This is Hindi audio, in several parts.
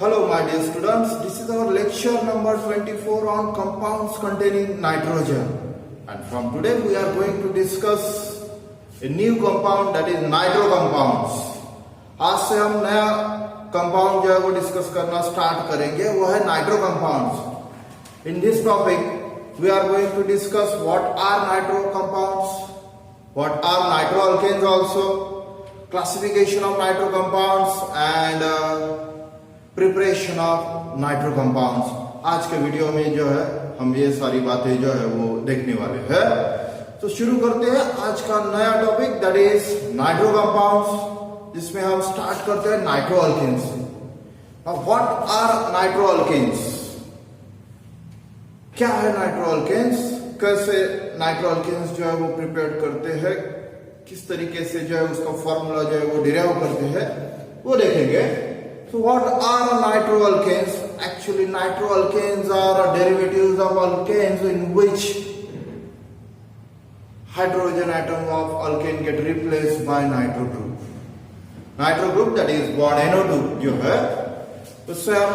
Hello my dear students, this is our lecture number 24 on compounds containing nitrogen, and from today we are going to discuss a new compound, that is nitro compounds. आज से हम नया कंपाउंड जो है वो डिस्कस करना स्टार्ट करेंगे, वो है nitro compounds. In this topic we are going to discuss what are nitro compounds, what are nitro alkanes also, classification of nitro compounds and preparation of nitro compounds. आज के वीडियो में जो है हम ये सारी बातें जो है वो देखने वाले हैं. तो शुरू करते हैं आज का नया topic, that is nitro compounds, जिसमें हम स्टार्ट करते हैं nitro alkanes. Now what are nitro alkanes? क्या है नाइट्रो अल्केन्स, कैसे नाइट्रो अल्केन्स जो है वो प्रिपेयर करते हैं, किस तरीके से जो है उसका फॉर्मूला जो है वो डिराइव करते हैं, वो देखेंगे. So what are nitroalkanes? Actually nitroalkanes are derivatives of alkanes in which hydrogen atom of alkane get replaced by nitro group. Nitro group, that is bond NO2 जो है, उससे हम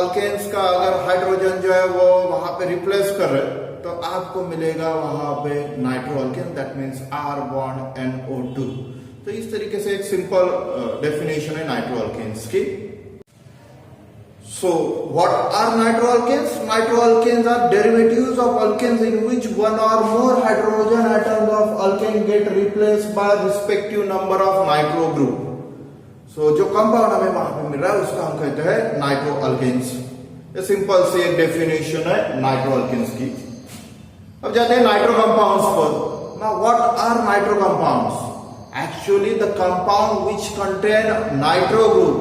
alkanes का अगर हाइड्रोजन जो है वो वहां पे रिप्लेस कर रहे तो आपको मिलेगा वहां पे nitroalkane, that means R bond NO2. तो इस तरीके से एक सिंपल डेफिनेशन है नाइट्रोअल्केन्स की. So what are nitroalkanes? Nitroalkanes are derivatives of alkanes in which one और more hydrogen atoms of alkane get replaced by respective number of nitro group. So जो कंपाउंड हमें वहां पे मिल रहा है उसका हम कहते हैं नाइट्रोअल्केन्स. ये सिंपल सी एक डेफिनेशन है नाइट्रोअल्केन्स की. अब जाते हैं नाइट्रो कंपाउंड्स पर. Now what are nitro compounds? Actually the compound which contain nitro group,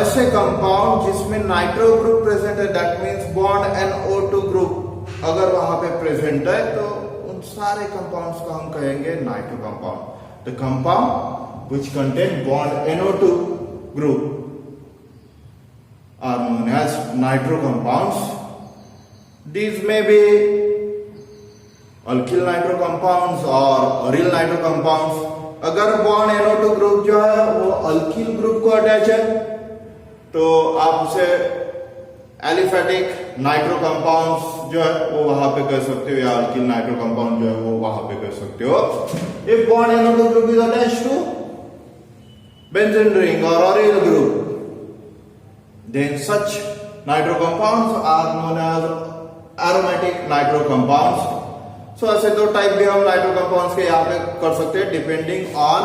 ऐसे कंपाउंड जिसमें नाइट्रो ग्रुप प्रेजेंट है, that means bond NO2 group अगर वहां पे प्रेजेंट है तो उन सारे कंपाउंड्स को हम कहेंगे nitro compound. The compound which contain bond NO2 group are known as nitro compounds. These may be alkyl nitro compounds or aryl nitro compounds. अगर बॉन्ड NO2 ग्रुप जो है वो अल्किल ग्रुप को अटैच है तो आप उसे एलिफेटिक नाइट्रो कंपाउंड्स जो है वो वहां पे कर सकते हो, या अल्किल नाइट्रो कंपाउंड जो है वो वहां पे कर सकते हो. If bond NO2 group is attached to benzene ring और aryl group, then such nitro compounds are known as aromatic nitro compounds. So ऐसे दो टाइप भी हम नाइट्रो कंपाउंड्स के यहां पे कर सकते हैं, depending on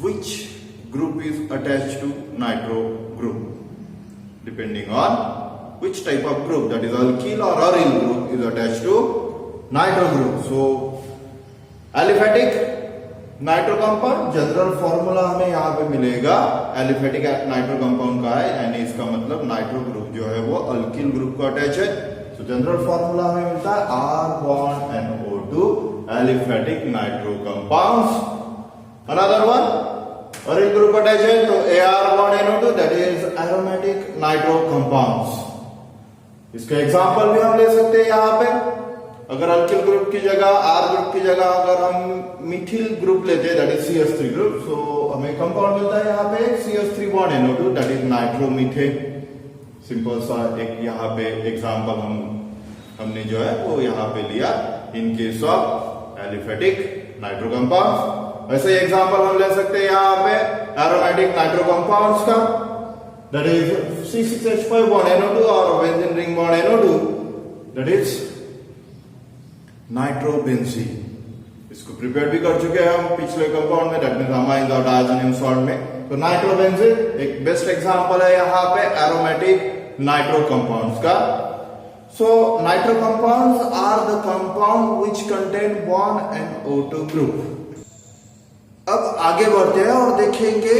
which group is attached to nitro group, depending on which type of group, that is alkyl और aryl group is attached to nitro group. So aliphatic nitro compound, general formula हमें यहां पे मिलेगा एलिफेटिक नाइट्रो कंपाउंड का है, यानी इसका मतलब नाइट्रो ग्रुप जो है वो अल्किल ग्रुप को अटैच है. तो जनरल फॉर्मूला हमें मिलता है R bond NO2 aliphatic nitro compounds. Another one aryl group attach है तो AR bond NO2, that is aromatic nitro compounds. इसका एग्जांपल भी हम ले सकते हैं यहां पे. अगर अल्किल ग्रुप की जगह R ग्रुप की जगह अगर हम मिथिल ग्रुप लेते हैं, दैट इज CH3 ग्रुप, सो हमें कंपाउंड मिलता है यहां पे CH3 bond NO2, that is nitromethane. Simple सा एक यहाँ पे एग्जांपल हमने जो है वो यहाँ पे लिया इन case of aliphatic nitro compounds. वैसे एग्जांपल हम ले सकते हैं यहाँ पे एरोमेटिक नाइट्रो कंपाउंड्स का, that is C6H5 bond NO2 और benzene ring bond NO2, that is nitrobenzene. इसको प्रिपेयर भी कर चुके हैं हम पिछले कंपाउंड में, दैट मींस अमाइंस और डायज़ोनियम सॉल्ट में. तो नाइट्रोबेंजीन एक बेस्ट एग्जांपल है यहाँ पे एरोमेटिक नाइट्रो कंपाउंड्स का. So nitro compounds are the compound which contain bond NO2 group. अब आगे बढ़ते हैं और देखेंगे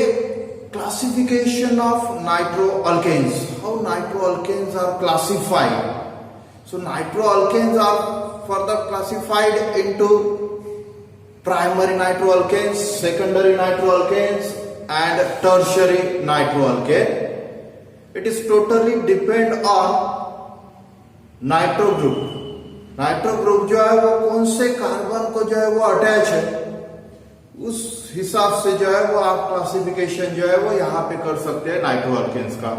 classification of nitro alkanes, how nitro alkanes are classified. So nitro alkanes are further classified into primary nitro alkanes, secondary nitro alkanes and tertiary nitroalkane. It is totally depend on nitro group. Nitro group जो है वो कौन से कार्बन को जो है वो अटैच है उस हिसाब से जो है वो आप क्लासिफिकेशन जो है वो यहां पे कर सकते हैं नाइट्रो अल्केन्स का।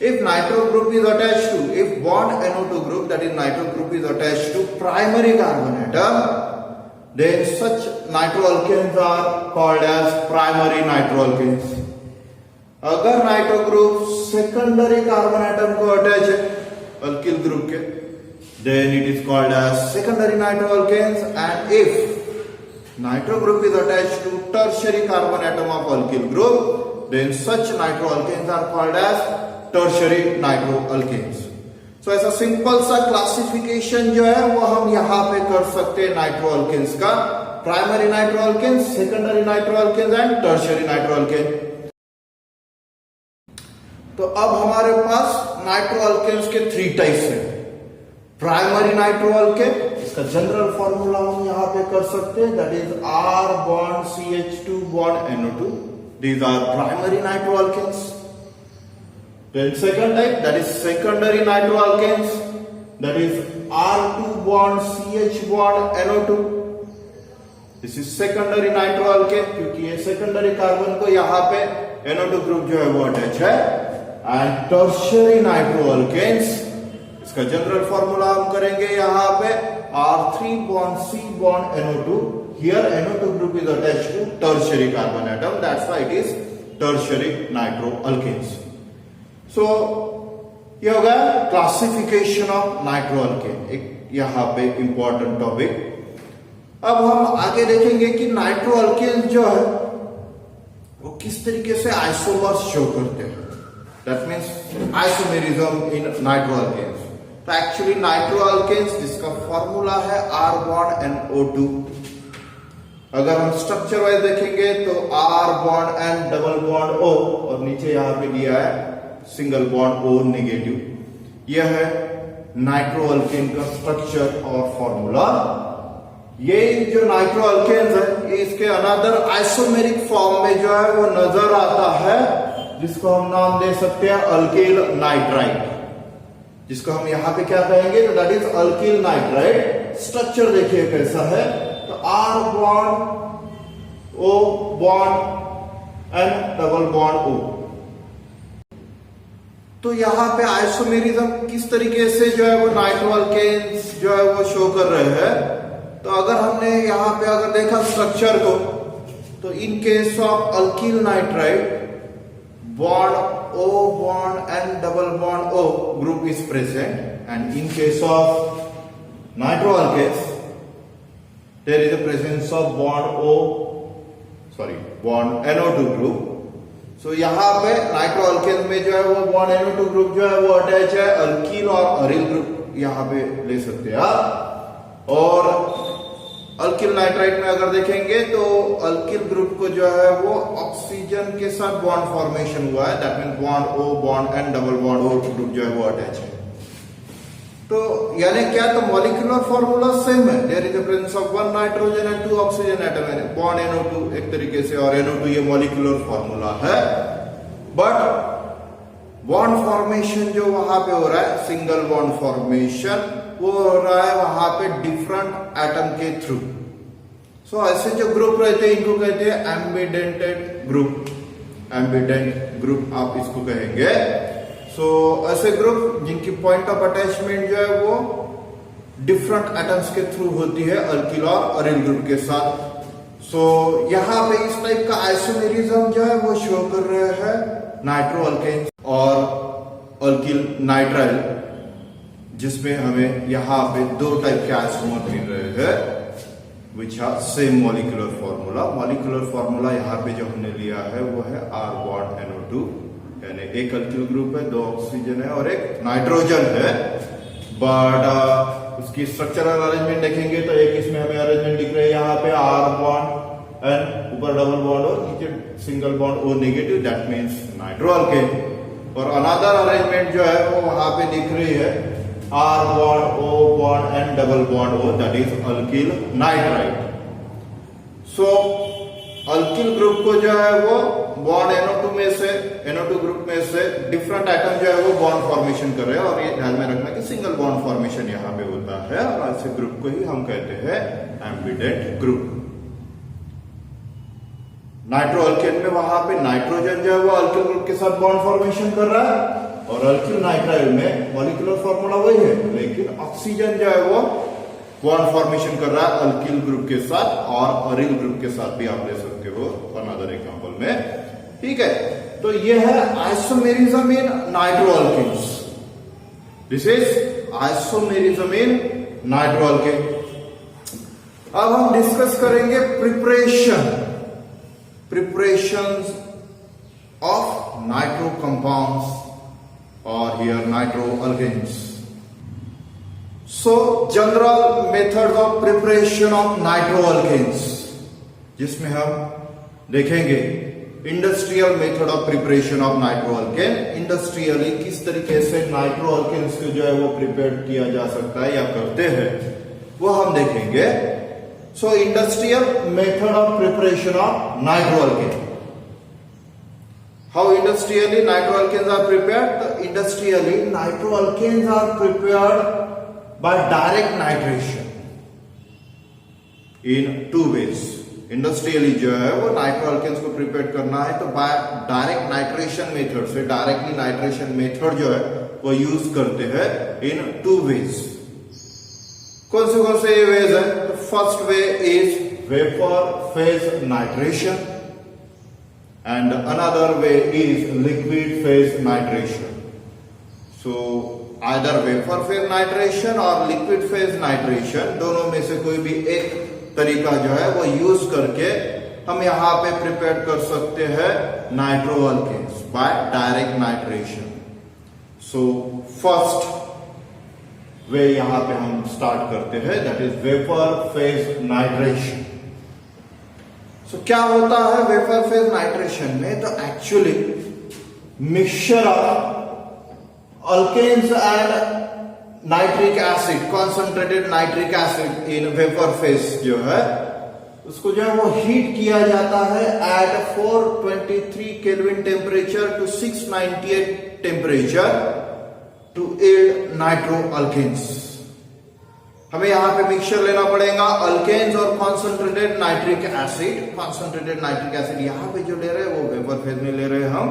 If nitro group is attached to, if bond NO2 group that is nitro group is attached to primary carbon atom, then such nitroalkanes are called as primary nitroalkanes. अगर नाइट्रो ग्रुप सेकेंडरी कार्बन एटम को अटैच है अल्किल ग्रुप के, then it is called as secondary nitroalkanes. And if nitro group is attached to tertiary carbon atom of alkyl group, then such nitroalkanes are called as tertiary nitroalkanes. So ऐसा सिंपल सा क्लासिफिकेशन जो है वो हम यहां पे कर सकते हैं नाइट्रोअल्केन्स का, प्राइमरी नाइट्रोअल्केन्स, सेकेंडरी नाइट्रोअल्केन्स एंड टर्शियरी नाइट्रोअल्केन। तो अब हमारे पास नाइट्रोअल्केन्स के 3 टाइप्स हैं। प्राइमरी नाइट्रोअल्केन, इसका जनरल फॉर्मूला हम यहां पे कर सकते हैं, that is R bond CH2 bond NO2, these are primary nitroalkanes. Then second type, that is secondary nitroalkanes, that is R2 bond CH bond NO2. This is secondary nitroalkane क्योंकि ये secondary कार्बन को यहाँ पे NO2 ग्रुप जो है वो अटैच है। And tertiary nitroalkanes, इसका जनरल फॉर्मूला हम करेंगे यहाँ पे R3 bond C bond NO2. Here NO2 group is attached to tertiary carbon atom. That's why it is tertiary nitroalkanes. सो ये होगा क्लासिफिकेशन ऑफ नाइट्रोअल्केन, एक यहां पे इंपॉर्टेंट टॉपिक। अब हम आगे देखेंगे कि नाइट्रोअल्केन जो है वो किस तरीके से आइसोमर्स शो करते हैं, दैट मींस आइसोमेरिज्म इन नाइट्रोअल्केन्स। तो एक्चुअली नाइट्रोअल्केन्स जिसका फॉर्मूला है R बॉन्ड NO2, अगर हम स्ट्रक्चर वाइज देखेंगे तो R bond N double bond O और नीचे यहां पे दिया है सिंगल बॉन्ड O नेगेटिव। यह है नाइट्रोअल्केन का स्ट्रक्चर और फॉर्मूला। ये जो नाइट्रोअल्केन्स है ये इसके अनदर आइसोमेरिक फॉर्म में जो है वो नजर आता है, जिसको हम नाम दे सकते हैं अल्किल नाइट्राइट, जिसको हम यहां पे क्या कहेंगे, तो that is alkyl nitrite. Structure देखिए कैसा है, तो R bond O bond N double bond O। तो यहां पे आइसोमेरिज्म किस तरीके से जो है वो नाइट्रोअल्केन्स जो है वो शो कर रहे हैं। तो अगर हमने यहां पे अगर देखा स्ट्रक्चर को, तो in case of alkyl nitrite bond O bond N double bond O group is present, and in case of nitroalkanes there is a presence of bond NO2 group. So यहां पे नाइट्रोअल्केन में जो है वो बॉन्ड NO2 ग्रुप जो है वो अटैच है अल्कील और अरिल ग्रुप यहां पे ले सकते हैं आप। और अल्किल नाइट्राइट में अगर देखेंगे तो अल्किल ग्रुप को जो है वो ऑक्सीजन के साथ बॉन्ड फॉर्मेशन हुआ है, that means bond O bond N double bond O group जो है वो अटैच है। तो यानी क्या, तो मॉलिक्यूलर फॉर्मूला सेम है, there is a presence of 1 nitrogen and 2 oxygen atom है, बॉन्ड NO2 एक तरीके से, और NO2 ये मॉलिक्यूलर फॉर्मूला है। बट बॉन्ड फॉर्मेशन जो वहां पे हो रहा है, सिंगल बॉन्ड फॉर्मेशन, वो हो रहा है वहां पे डिफरेंट एटम के थ्रू। सो ऐसे जो ग्रुप रहते हैं इनको कहते हैं एम्बिडेंटेड ग्रुप, एम्बिडेंट ग्रुप आप इसको कहेंगे। सो ऐसे ग्रुप जिनकी पॉइंट ऑफ अटैचमेंट जो है वो डिफरेंट एटम्स के थ्रू होती है अल्किल और अरिल ग्रुप के साथ। सो यहां पे इस टाइप का आइसोमेरिज्म जो है वो शो कर रहे हैं नाइट्रोअल्केन और अल्किल नाइट्राइल, जिसमें हमें यहां पे 2 टाइप के आइसोमर मिल रहे हैं which are same molecular formula. Molecular formula यहां पे जो हमने लिया है वो है R बॉन्ड NO2, यानी एक अल्किल ग्रुप है, 2 ऑक्सीजन है और एक नाइट्रोजन है। बट उसकी स्ट्रक्चरल अरेंजमेंट देखेंगे तो एक इसमें हमें अरेंजमेंट दिख रहा है यहाँ पे R बॉन्ड N, ऊपर डबल बॉन्ड और नीचे single bond O negative, that means nitroalkane. और अनदर अरेंजमेंट जो है वो वहां पे दिख रही है R bond O bond N double bond O, that is alkyl nitrite. So alkyl group को जो है वो बॉन्ड NO2 में से, NO2 ग्रुप में से डिफरेंट एटम जो है वो बॉन्ड फॉर्मेशन कर रहे हैं, और ये ध्यान में रखना कि सिंगल बॉन्ड फॉर्मेशन यहाँ पे होता है, और ऐसे ग्रुप को ही हम कहते हैं एम्बिडेंट ग्रुप। नाइट्रो अल्केन में वहां पे नाइट्रोजन जो है वो अल्किल ग्रुप के साथ बॉन्ड फॉर्मेशन कर रहा है, और अल्किल नाइट्राइल में मॉलिक्यूलर फॉर्मूला वही है, लेकिन ऑक्सीजन जो है वो बॉन्ड फॉर्मेशन कर रहा है अल्किल ग्रुप के साथ, और अरिल ग्रुप के साथ भी आप ले सकते हो अनदर एग्जांपल में। ठीक है, तो ये है isomerism in nitro alkanes. This is isomerism in nitro alkane. अब हम डिस्कस करेंगे प्रिपरेशंस ऑफ नाइट्रो कंपाउंड्स और here nitro alkanes. So general method of preparation of nitro alkanes, जिसमें हम देखेंगे industrial method of preparation of nitro alkane. Industrially किस तरीके से नाइट्रो अल्केन्स को जो है वो प्रिपेयर किया जा सकता है या करते हैं, वो हम देखेंगे। So industrial method of preparation of nitro alkane. How industrially nitro alkanes are prepared? Industrially nitro alkanes are prepared by direct nitration in two ways. इंडस्ट्रियली जो है वो नाइट्रो अल्केन्स को प्रिपेयर करना है तो बाय डायरेक्ट नाइट्रेशन मेथड से, डायरेक्टली नाइट्रेशन मेथड जो है वो यूज करते हैं इन टू वेज। कौन से ये वेज है? तो first way is vapour phase nitration and another way is liquid phase nitration. So either vapour phase nitration और लिक्विड फेज नाइट्रेशन, दोनों में से कोई भी एक तरीका जो है वो यूज करके हम यहां पे प्रिपेयर कर सकते हैं nitro alkanes by direct nitration. So first way यहां पे हम स्टार्ट करते हैं, that is vapour phase nitration. So क्या होता है वेपर फेज नाइट्रेशन में? तो actually mixture of alkanes and nitric acid, concentrated nitric acid in vapor phase जो है उसको जो है वो हीट किया जाता है at 423 kelvin temperature to 698 temperature to yield nitro alkanes. हमें यहां पे मिक्सचर लेना पड़ेगा अल्केन्स और concentrated nitric acid. Concentrated nitric acid यहां पे जो ले रहे हैं वो वेपर फेज में ले रहे हैं हम,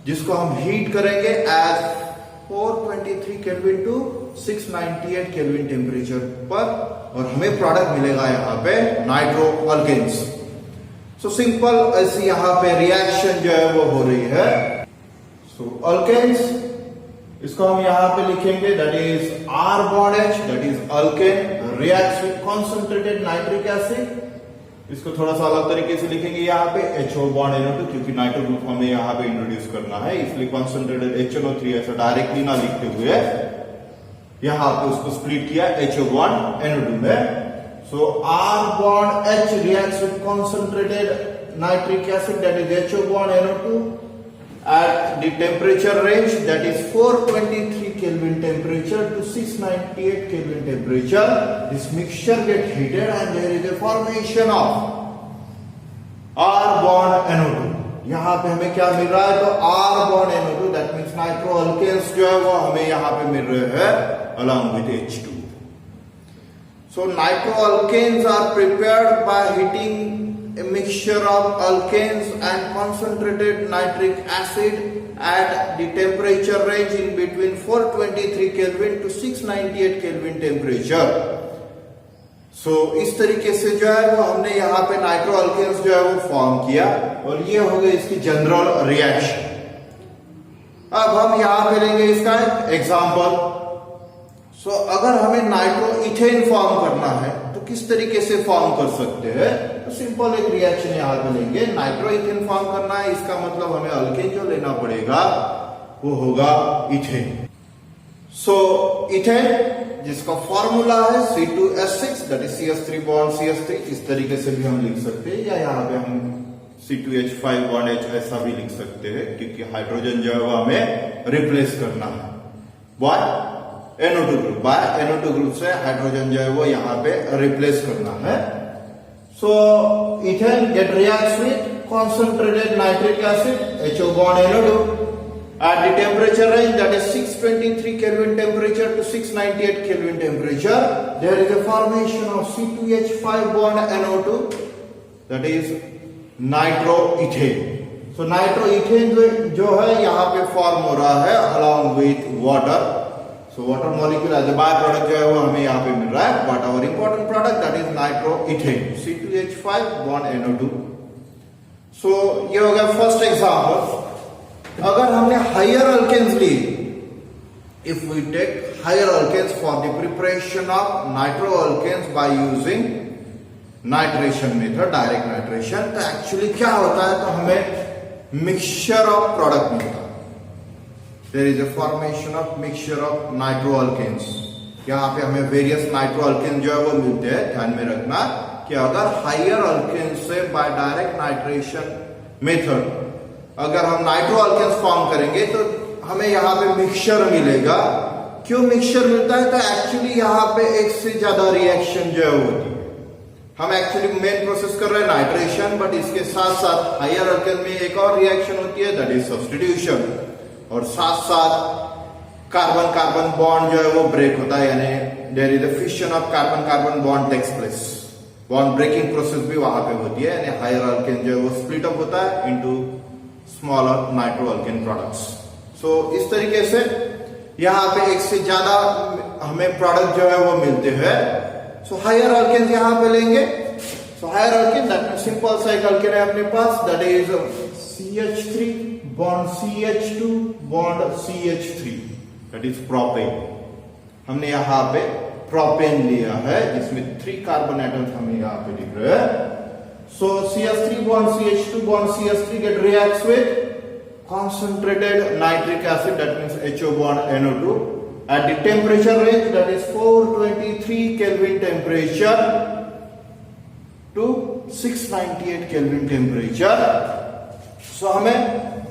जिसको हम हीट करेंगे as 423 kelvin to 698 kelvin temperature पर, और हमें प्रोडक्ट मिलेगा यहां पे नाइट्रो अल्केन्स। सो सिंपल ऐसी यहां पे रिएक्शन जो है वो हो रही है। सो अल्केन्स, इसको हम यहां पे लिखेंगे that is R bond H, that is alkane reacts with concentrated nitric acid. इसको थोड़ा सा अलग तरीके से लिखेंगे यहाँ पे HO बॉन्ड NO2, क्योंकि नाइट्रो ग्रुप हमें यहाँ पे इंट्रोड्यूस करना है, इसलिए कॉन्सेंट्रेटेड HNO3 ऐसा डायरेक्टली ना लिखते हुए यहाँ पे उसको स्प्लिट किया HO बॉन्ड NO2 में। सो R bond H reacts with concentrated nitric acid, that is HO bond NO2 at the temperature range, that is 423 Kelvin temperature to 698 Kelvin temperature. This mixture gets heated and there is a formation of R bond NO2. यहां पे हमें क्या मिल रहा है? तो R bond NO2, that means nitro alkanes जो है वो हमें यहां पे मिल रहे हैं along with H2. So nitro alkanes are prepared by heating a mixture of alkanes and concentrated nitric acid at the temperature range in between 423 Kelvin to 698 Kelvin temperature. So इस तरीके से जो है वो हमने यहाँ पे नाइट्रो अल्केन्स जो है वो फॉर्म किया, और ये हो गई इसकी जनरल रिएक्शन। अब हम यहाँ पे लेंगे इसका एग्जाम्पल। सो अगर हमें नाइट्रो इथेन फॉर्म करना है तो किस तरीके से फॉर्म कर सकते हैं? तो सिंपल एक रिएक्शन यहां पे लेंगे, नाइट्रो इथेन फॉर्म करना है, इसका मतलब हमें अल्केन जो लेना पड़ेगा वो होगा इथेन। सो इथेन जिसका फॉर्मूला है C2H6, that is CH3 bond CH3, इस तरीके से भी हम लिख सकते हैं, या यहाँ पे हम C2H5 बॉन्ड H ऐसा भी लिख सकते हैं, क्योंकि हाइड्रोजन जो है वो हमें रिप्लेस करना है by NO2 group. By NO2 group से हाइड्रोजन जो है वो यहाँ पे रिप्लेस करना है। So ethane get reacts with concentrated nitric acid HO bond NO2 at the temperature range, that is 623 Kelvin temperature to 698 Kelvin temperature. There is a formation of C2H5 bond NO2, that is nitroethane. So nitroethane जो है यहाँ पे फॉर्म हो रहा है along with water. So water molecule as a by product जो है वो हमें यहाँ पे मिल रहा है, but our important product that is nitroethane, C2H5 bond NO2। So ये हो गया फर्स्ट एग्जांपल। अगर हमने हायर अल्केन्स लिए, if we take higher alkanes for the preparation of nitroalkanes by using nitration method, direct nitration, तो एक्चुअली क्या होता है, तो हमें मिक्सचर ऑफ प्रोडक्ट मिलता है। There is a formation of mixture of nitroalkanes. यहाँ पे हमें वेरियस नाइट्रोअल्केन जो है वो मिलते हैं। ध्यान में रखना कि अगर हायर अल्केन से बाय डायरेक्ट नाइट्रेशन मेथड अगर हम नाइट्रोअल्केन्स फॉर्म करेंगे तो हमें यहाँ पे मिक्सचर मिलेगा। क्यों मिक्सचर मिलता है, तो एक्चुअली यहाँ पे एक से ज्यादा रिएक्शन जो है होती है। हम एक्चुअली मेन प्रोसेस कर रहे हैं नाइट्रेशन, बट इसके साथ साथ हायर अल्केन में एक और रिएक्शन होती है दैट इज सब्स्टिट्यूशन, और साथ साथ कार्बन कार्बन बॉन्ड जो है वो ब्रेक होता है, यानी there is a fission of carbon carbon bond takes place. Bond breaking process भी वहां पे होती है, यानी हायर अल्केन जो है वो स्प्लिट अप होता है इनटू स्मॉलर नाइट्रोअल्केन प्रोडक्ट्स। सो इस तरीके से यहाँ पे एक से ज्यादा हमें प्रोडक्ट जो है वो मिलते हैं। सो हायर अल्केन यहाँ पे लेंगे। So higher alkane that means simple सा एक अल्केन है अपने पास, that is CH3 bond CH2 bond CH3, that is propane. हमने यहाँ पे प्रोपेन लिया है जिसमें 3 कार्बन एटम्स हमें यहाँ पे दिख रहे हैं। सो CH3 bond CH2 bond CH3 get reacts with concentrated nitric acid, that means HO bond NO2 at the temperature range that is 423 Kelvin temperature to 698 Kelvin temperature। So हमें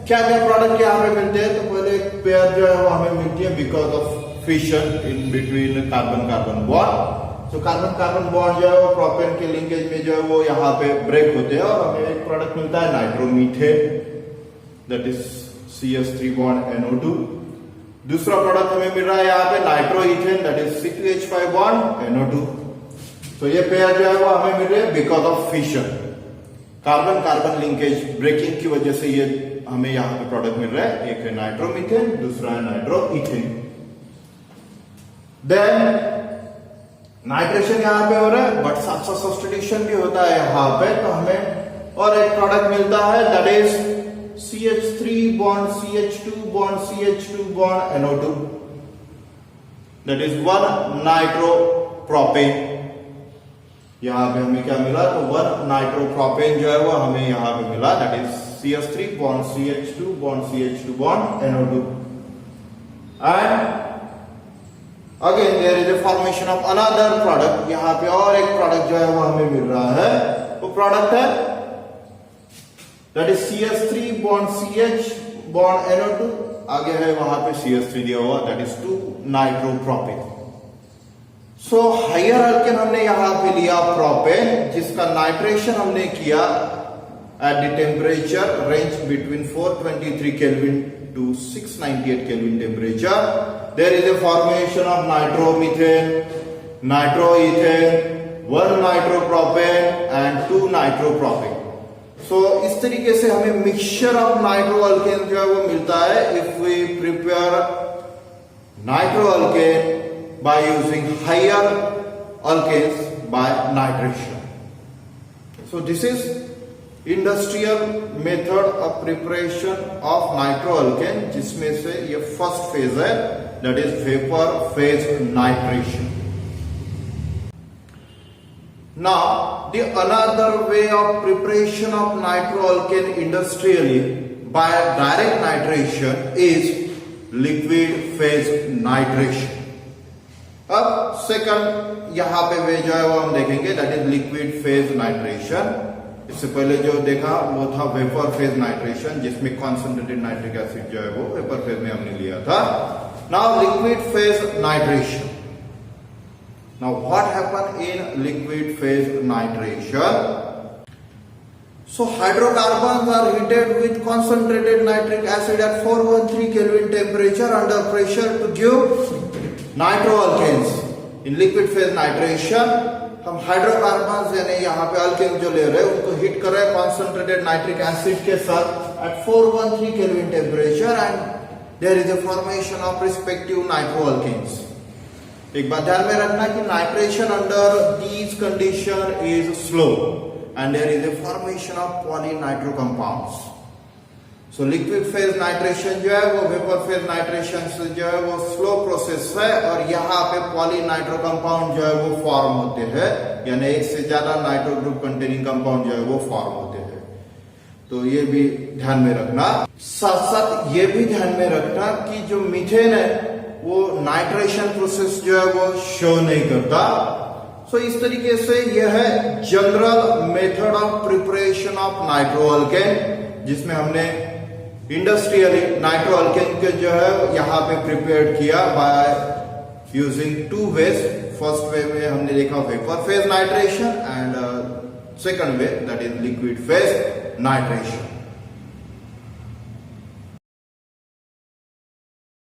क्या क्या प्रोडक्ट यहाँ पे मिलते हैं, तो पहले एक पेयर जो है वो हमें मिलती है because of fission in between carbon carbon bond. So carbon carbon bond जो है वो प्रोपेन के लिंकेज में जो है वो यहाँ पे ब्रेक होते हैं, और हमें एक प्रोडक्ट मिलता है nitromethane, that is CH3 bond NO2। दूसरा प्रोडक्ट हमें मिल रहा है यहाँ पे nitroethane, that is C2H5 bond NO2। तो ये पेयर जो है वो हमें मिल रहे हैं because of fission, carbon carbon linkage breaking की वजह से ये हमें यहाँ पे प्रोडक्ट मिल रहा है। एक है नाइट्रोमीथेन, दूसरा है नाइट्रोइथेन। देन नाइट्रेशन यहाँ पे हो रहा है, बट साथ साथ सब्स्टिट्यूशन भी होता है यहाँ पे, तो हमें और एक प्रोडक्ट मिलता है that is CH3 bond CH2 bond CH2 bond NO2, that is 1 nitropropane. यहाँ पे हमें क्या मिला, तो 1 नाइट्रोप्रोपेन जो है वो हमें यहाँ पे मिला, that is CH3 bond CH2 bond CH2 bond NO2। and again there is a formation of another product। यहाँ पे और एक प्रोडक्ट जो है वो हमें मिल रहा है, वो प्रोडक्ट है that is CH3 bond CH bond NO2, आगे है वहां पे CH3 दिया हुआ, that is 2 nitropropane. So higher alkane हमने यहां पे लिया प्रोपेन, जिसका नाइट्रेशन हमने किया at the temperature range between 423 kelvin to 698 kelvin temperature. There is a formation of nitromethane, nitroethane, 1 nitropropane and 2 nitropropane. So इस तरीके से हमें मिक्सचर ऑफ नाइट्रोअल्केन जो है वो मिलता है if we prepare nitroalkane by using higher alkanes by nitration. So this is industrial method of preparation of nitroalkane, जिसमें से ये फर्स्ट फेज है that is vapour phase nitration. Now, the another way of preparation of nitroalkane industrially by direct nitration is liquid phase nitration। अब सेकंड यहाँ पे वे जो है वो हम देखेंगे that is liquid phase nitration. इससे पहले जो देखा वो था वेपर फेज नाइट्रेशन, जिसमें कॉन्सेंट्रेटेड नाइट्रिक एसिड जो है वो वेपर फेज में हमने लिया था। Now liquid phase nitration. Now what happened in liquid phase nitration? So hydrocarbons are heated with concentrated nitric acid at 413 Kelvin temperature under pressure to give nitroalkanes। In liquid phase nitration हम हाइड्रोकार्बन यानी यहाँ पे अल्केन जो ले रहे हैं उनको हिट कर रहे हैं कॉन्सेंट्रेटेड नाइट्रिक एसिड के साथ at 413 kelvin temperature and there is a formation of respective nitro alkanes. एक बात ध्यान में रखना कि nitration under these condition is slow and there is a formation of polynitro compounds. So liquid phase nitration जो है वो वेपर फेज नाइट्रेशन से जो है वो स्लो प्रोसेस है और यहाँ पे पॉलीनाइट्रो कंपाउंड जो है वो फॉर्म होते हैं, यानी एक से ज्यादा नाइट्रो ग्रुप कंटेनिंग कंपाउंड जो है वो फॉर्म होते हैं। तो ये भी ध्यान में रखना। साथ साथ ये भी ध्यान में रखना कि जो मीथेन है वो नाइट्रेशन प्रोसेस जो है वो शो नहीं करता। सो इस तरीके से यह है general method of preparation of nitro alkane, जिसमें हमने इंडस्ट्रियली नाइट्रो अल्केन के जो है यहाँ पे प्रिपेयर किया by using two ways. First way में हमने देखा vapour phase nitration and second way that is liquid phase nitration.